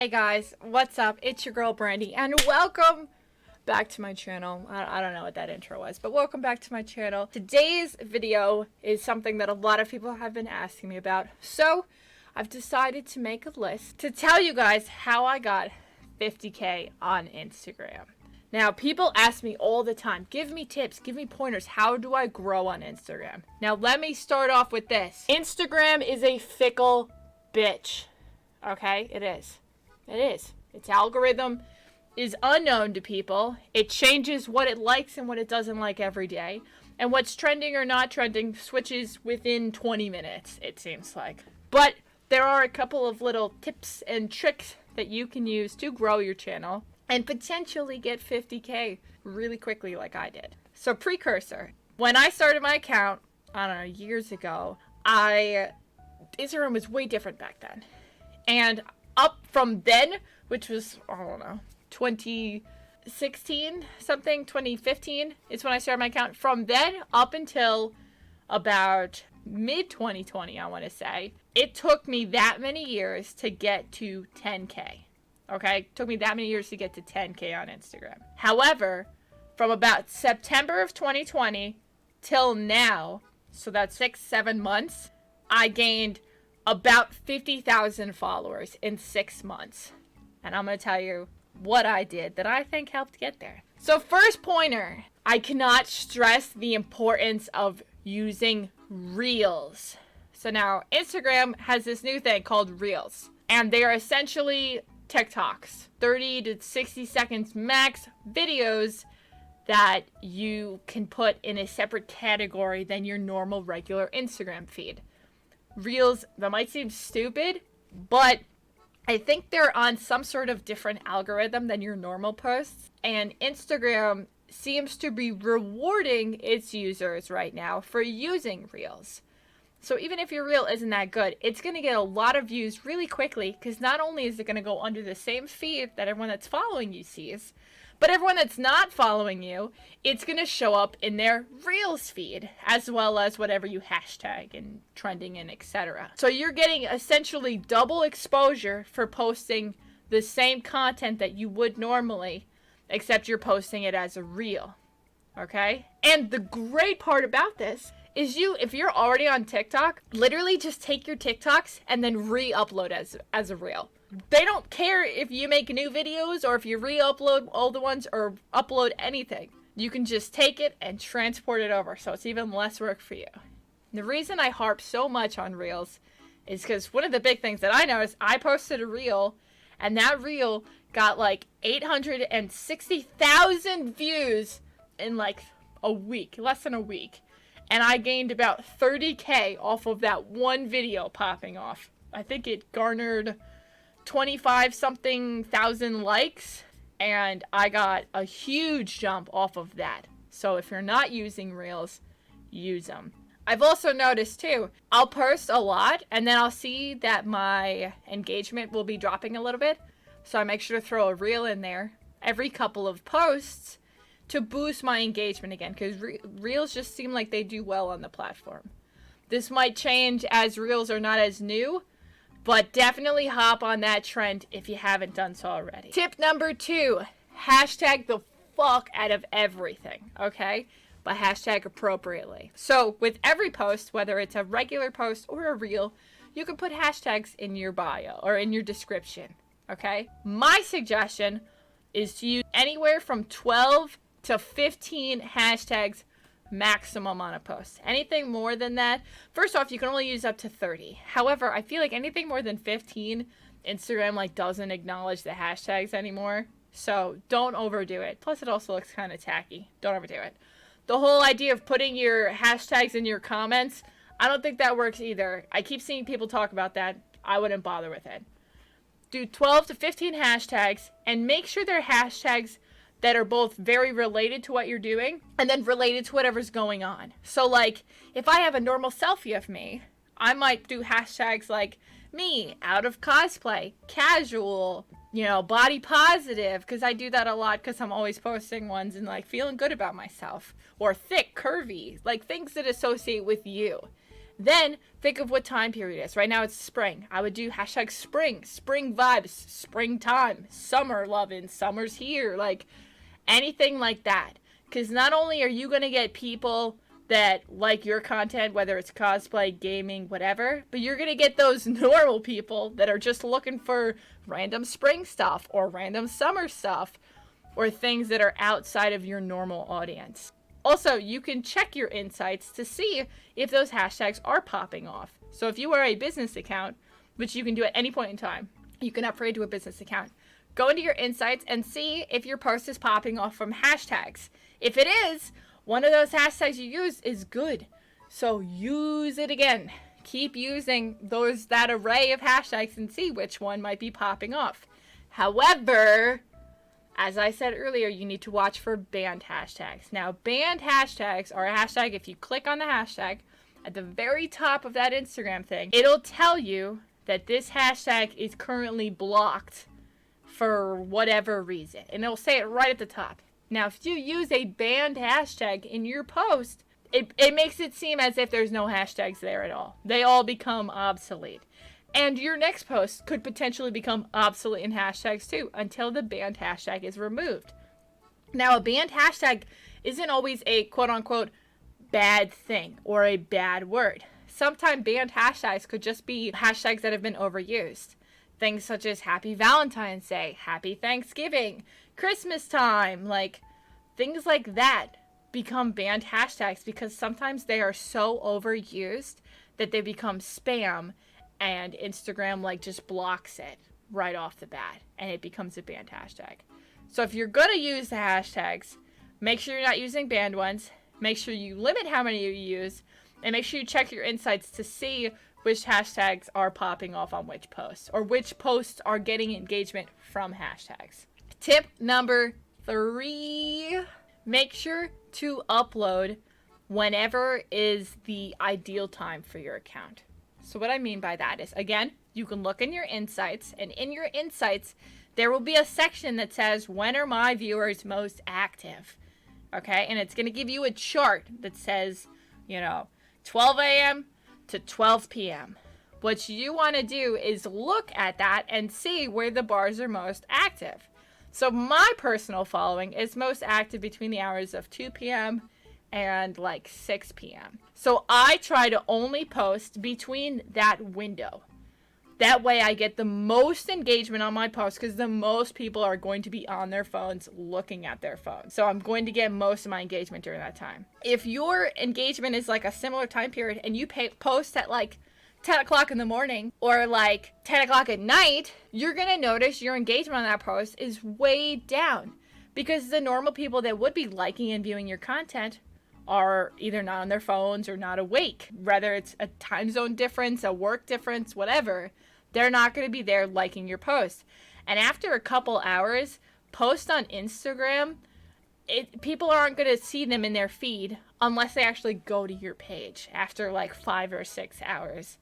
Hey guys, what's up? It's your girl Brandy and welcome back to my channel. I don't know what that intro was, but welcome back to my channel. Today's video is something that a lot of people have been asking me about. So I've decided to make a list to tell you guys how I got 50K on Instagram. Now, people ask me all the time, give me tips, give me pointers. How do I grow on Instagram? Now, let me start off with this. Instagram is a fickle bitch. Okay, it is. It is. Its algorithm is unknown to people. It changes what it likes and what it doesn't like every day. And what's trending or not trending switches within 20 minutes, it seems like. But there are a couple of little tips and tricks that you can use to grow your channel and potentially get 50K really quickly like I did. So precursor. When I started my account, I don't know, years ago, Instagram was way different back then. And up from then, which was, I don't know, 2016, something, 2015 is when I started my account. From then up until about mid-2020, I want to say, it took me that many years to get to 10K. Okay? It took me that many years to get to 10K on Instagram. However, from about September of 2020 till now, so that's 6-7 months, I gained about 50,000 followers in 6 months. And I'm going to tell you what I did that I think helped get there. So first pointer, I cannot stress the importance of using Reels. So now Instagram has this new thing called Reels. And they are essentially TikToks. 30 to 60 seconds max videos that you can put in a separate category than your normal regular Instagram feed. Reels, that might seem stupid, but I think they're on some sort of different algorithm than your normal posts. And Instagram seems to be rewarding its users right now for using Reels. So even if your Reel isn't that good, it's going to get a lot of views really quickly because not only is it going to go under the same feed that everyone that's following you sees, but everyone that's not following you, it's going to show up in their Reels feed, as well as whatever you hashtag and trending and etc. So you're getting essentially double exposure for posting the same content that you would normally, except you're posting it as a Reel. Okay? And the great part about this is if you're already on TikTok, literally just take your TikToks and then re-upload as a Reel. They don't care if you make new videos or if you re-upload old ones or upload anything. You can just take it and transport it over, so it's even less work for you. The reason I harp so much on Reels is because one of the big things that I noticed, I posted a Reel, and that Reel got like 860,000 views in like a week, less than a week. And I gained about 30K off of that one video popping off. I think it garnered 25-something thousand likes, and I got a huge jump off of that. So if you're not using Reels, use them. I've also noticed too, I'll post a lot and then I'll see that my engagement will be dropping a little bit. So I make sure to throw a Reel in there every couple of posts to boost my engagement again, because Reels just seem like they do well on the platform. This might change as Reels are not as new, but definitely hop on that trend if you haven't done so already. Tip number 2, hashtag the fuck out of everything, okay? But hashtag appropriately. So with every post, whether it's a regular post or a Reel, you can put hashtags in your bio or in your description, okay? My suggestion is to use anywhere from 12 to 15 hashtags maximum on a post. Anything more than that, first off, you can only use up to 30. However, I feel like anything more than 15, Instagram doesn't acknowledge the hashtags anymore. So don't overdo it. Plus it also looks kind of tacky. Don't overdo it. The whole idea of putting your hashtags in your comments, I don't think that works either. I keep seeing people talk about that. I wouldn't bother with it. Do 12 to 15 hashtags and make sure they're hashtags that are both very related to what you're doing and then related to whatever's going on. So like, if I have a normal selfie of me, I might do hashtags like me, out of cosplay, casual, body positive, because I do that a lot because I'm always posting ones and feeling good about myself, or thick, curvy, things that associate with you. Then think of what time period it is. Right now it's spring. I would do hashtag spring, spring vibes, springtime, summer loving, summer's here, like anything like that. Because not only are you going to get people that like your content, whether it's cosplay, gaming, whatever, but you're going to get those normal people that are just looking for random spring stuff or random summer stuff or things that are outside of your normal audience. Also, you can check your insights to see if those hashtags are popping off. So if you are a business account, which you can do at any point in time, you can upgrade to a business account. Go into your insights and see if your post is popping off from hashtags. If it is, one of those hashtags you use is good. So use it again. Keep using that array of hashtags and see which one might be popping off. However, as I said earlier, you need to watch for banned hashtags. Now, banned hashtags are a hashtag. If you click on the hashtag at the very top of that Instagram thing, it'll tell you that this hashtag is currently blocked for whatever reason. And it'll say it right at the top. Now, if you use a banned hashtag in your post, it makes it seem as if there's no hashtags there at all. They all become obsolete. And your next post could potentially become obsolete in hashtags too, until the banned hashtag is removed. Now, a banned hashtag isn't always a quote-unquote bad thing or a bad word. Sometimes banned hashtags could just be hashtags that have been overused. Things such as Happy Valentine's Day, Happy Thanksgiving, Christmas time, like things like that become banned hashtags because sometimes they are so overused that they become spam and Instagram like just blocks it right off the bat and it becomes a banned hashtag. So if you're going to use the hashtags, make sure you're not using banned ones, make sure you limit how many you use, and make sure you check your insights to see which hashtags are popping off on which posts or which posts are getting engagement from hashtags. Tip number 3, make sure to upload whenever is the ideal time for your account. So what I mean by that is, again, you can look in your insights, and in your insights, there will be a section that says, when are my viewers most active? Okay, and it's going to give you a chart that says, 12 a.m. to 12 p.m. What you want to do is look at that and see where the bars are most active. So my personal following is most active between the hours of 2 p.m. and like 6 p.m. So I try to only post between that window. That way I get the most engagement on my post because the most people are going to be on their phones looking at their phones. So I'm going to get most of my engagement during that time. If your engagement is like a similar time period and you post at like 10 o'clock in the morning or like 10 o'clock at night, you're going to notice your engagement on that post is way down because the normal people that would be liking and viewing your content are either not on their phones or not awake. Whether it's a time zone difference, a work difference, whatever, they're not going to be there liking your post. And after a couple hours, post on Instagram, people aren't going to see them in their feed unless they actually go to your page after like 5 or 6 hours.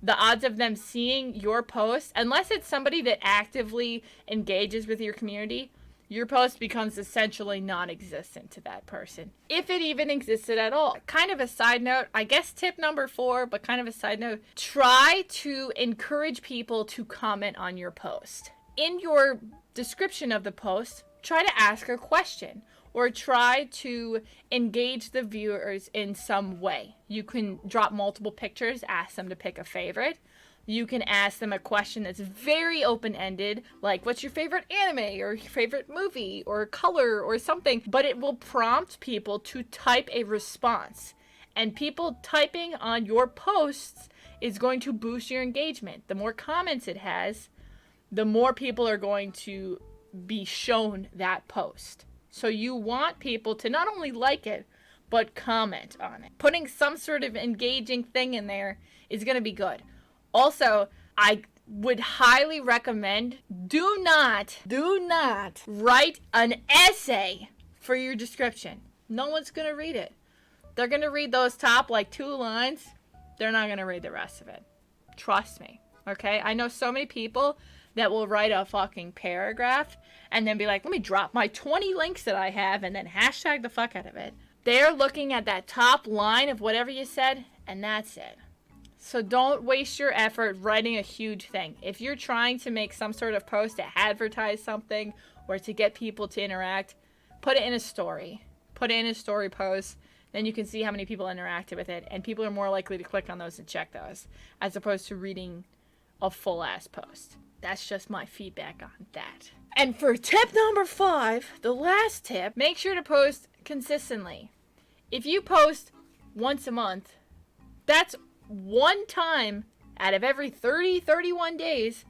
The odds of them seeing your post, unless it's somebody that actively engages with your community, your post becomes essentially non-existent to that person, if it even existed at all. Kind of a side note, I guess tip number 4, but kind of a side note, try to encourage people to comment on your post. In your description of the post, try to ask a question or try to engage the viewers in some way. You can drop multiple pictures, ask them to pick a favorite. You can ask them a question that's very open-ended, like what's your favorite anime or your favorite movie or color or something, but it will prompt people to type a response. And people typing on your posts is going to boost your engagement. The more comments it has, the more people are going to be shown that post. So you want people to not only like it, but comment on it. Putting some sort of engaging thing in there is going to be good. Also, I would highly recommend do not write an essay for your description. No one's going to read it. They're going to read those top like 2 lines. They're not going to read the rest of it. Trust me. Okay? I know so many people that will write a fucking paragraph and then be like, let me drop my 20 links that I have and then hashtag the fuck out of it. They're looking at that top line of whatever you said, and that's it. So don't waste your effort writing a huge thing. If you're trying to make some sort of post to advertise something or to get people to interact, put it in a story. Put it in a story post. Then you can see how many people interacted with it. And people are more likely to click on those and check those, as opposed to reading a full-ass post. That's just my feedback on that. And for tip number 5, the last tip, make sure to post consistently. If you post once a month, that's one time out of every 31 days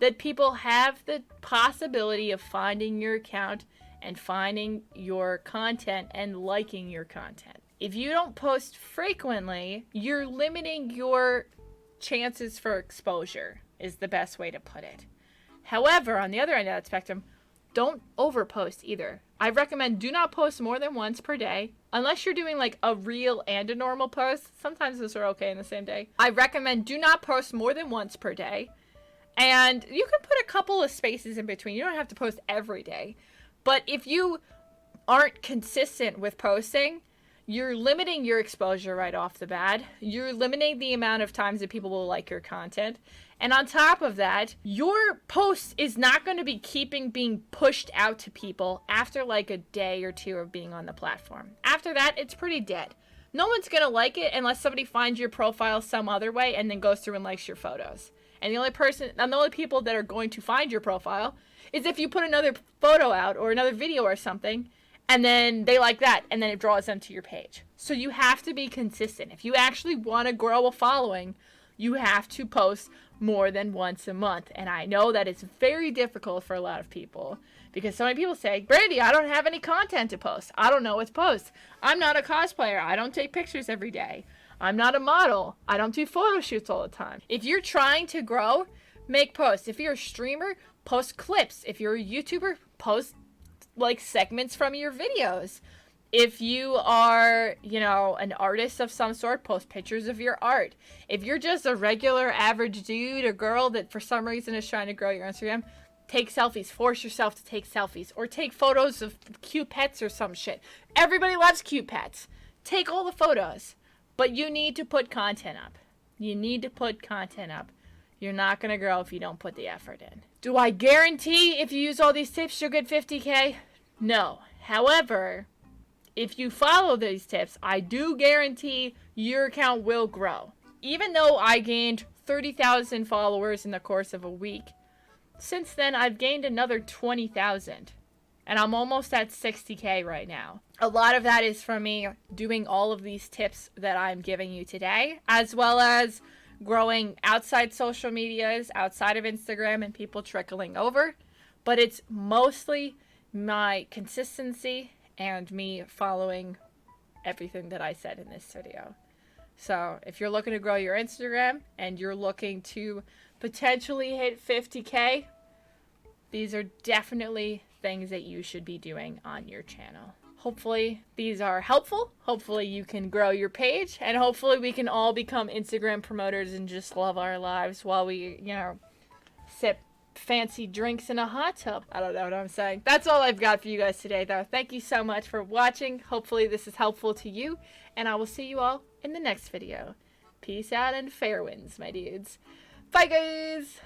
that people have the possibility of finding your account and finding your content and liking your content. If you don't post frequently, you're limiting your chances for exposure, is the best way to put it. However, on the other end of that spectrum, don't overpost either. I recommend do not post more than once per day, unless you're doing like a reel and a normal post. Sometimes those are okay in the same day. I recommend do not post more than once per day. And you can put a couple of spaces in between. You don't have to post every day. But if you aren't consistent with posting, you're limiting your exposure right off the bat. You're limiting the amount of times that people will like your content. And on top of that, your post is not going to be being pushed out to people after like a day or two of being on the platform. After that, it's pretty dead. No one's going to like it unless somebody finds your profile some other way and then goes through and likes your photos. And the only people that are going to find your profile is if you put another photo out or another video or something, and then they like that, and then it draws them to your page. So you have to be consistent. If you actually want to grow a following, you have to post more than once a month. And I know that it's very difficult for a lot of people because so many people say, Brandy, I don't have any content to post. I don't know what to post. I'm not a cosplayer. I don't take pictures every day. I'm not a model. I don't do photo shoots all the time. If you're trying to grow, make posts. If you're a streamer, post clips. If you're a YouTuber, post like segments from your videos. If you are, an artist of some sort, post pictures of your art. If you're just a regular average dude or girl that for some reason is trying to grow your Instagram, take selfies. Force yourself to take selfies. Or take photos of cute pets or some shit. Everybody loves cute pets. Take all the photos. But you need to put content up. You need to put content up. You're not going to grow if you don't put the effort in. Do I guarantee if you use all these tips you'll get 50K? No. However, if you follow these tips, I do guarantee your account will grow. Even though I gained 30,000 followers in the course of a week, since then I've gained another 20,000. And I'm almost at 60K right now. A lot of that is from me doing all of these tips that I'm giving you today, as well as growing outside social medias, outside of Instagram, and people trickling over. But it's mostly my consistency and me following everything that I said in this video. So if you're looking to grow your Instagram and you're looking to potentially hit 50K, these are definitely things that you should be doing on your channel. Hopefully these are helpful. Hopefully you can grow your page, and hopefully we can all become Instagram promoters and just love our lives while we, sip fancy drinks in a hot tub. I don't know what I'm saying. That's all I've got for you guys today, though. Thank you so much for watching. Hopefully this is helpful to you, and I will see you all in the next video. Peace out and fair winds, my dudes. Bye, guys!